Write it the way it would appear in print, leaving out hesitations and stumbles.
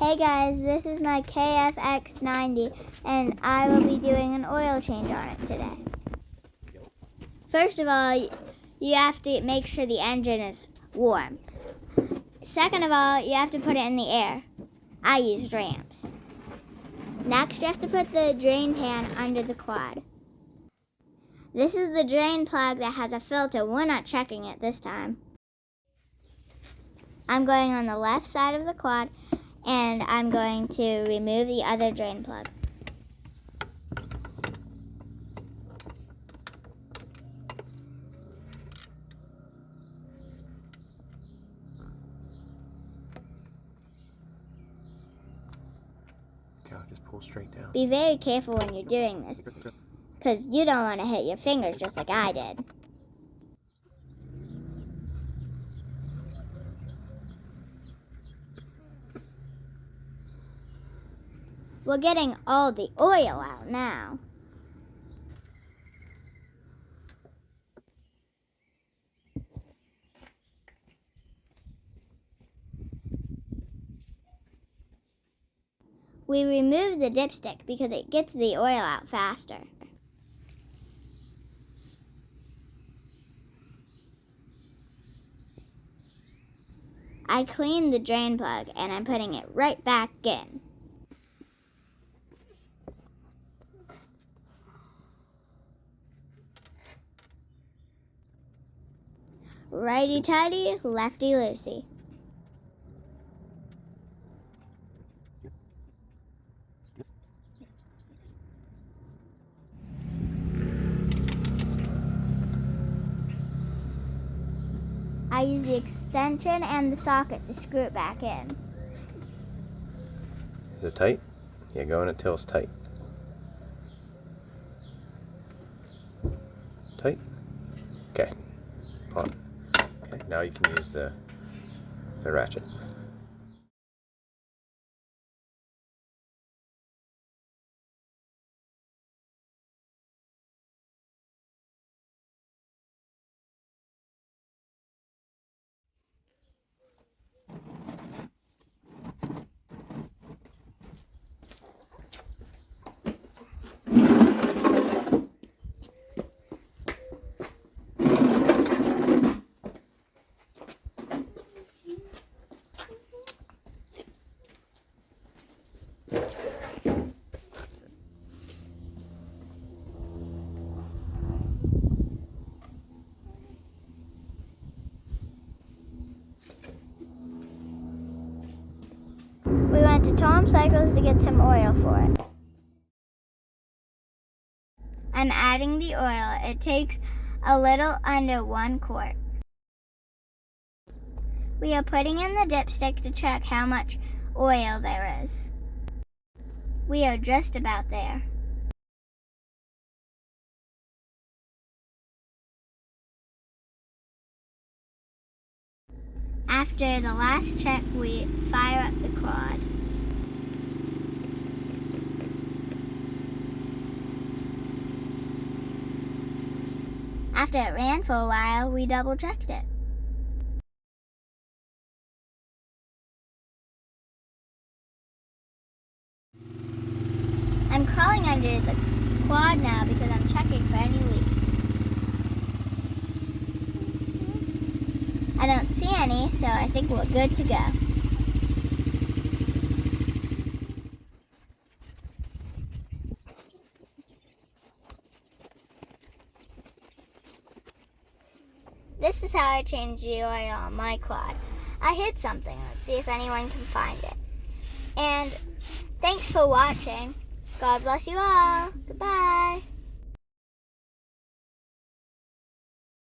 Hey guys, this is my Kfx90 and I will be doing an oil change on it today. First of all, you have to make sure the engine is warm. Second of all, you have to put it in the air. I use ramps. Next, you have to put the drain pan under the quad. This is the drain plug that has a filter. We're not checking it this time. I'm going on the left side of the quad and I'm going to remove the other drain plug. Just pull straight down. Be very careful when you're doing this, because you don't want to hit your fingers just like I did. We're getting all the oil out now. We remove the dipstick because it gets the oil out faster. I cleaned the drain plug and I'm putting it right back in. Righty-tighty, lefty-loosey. I use the extension and the socket to screw it back in. Is it tight? Yeah, go in until it's tight. Tight? Okay. On. Okay, now you can use the ratchet. We went to Tom Cycles to get some oil for it. I'm adding the oil. It takes a little under 1 quart. We are putting in the dipstick to check how much oil there is. We are just about there. After the last check, we fire up the quad. After it ran for a while, we double checked it. I'm crawling under the quad now because I'm checking for any leaks. I don't see any, so I think we're good to go. This is how I change the oil on my quad. I hit something. Let's see if anyone can find it. And thanks for watching. God bless you all. Goodbye.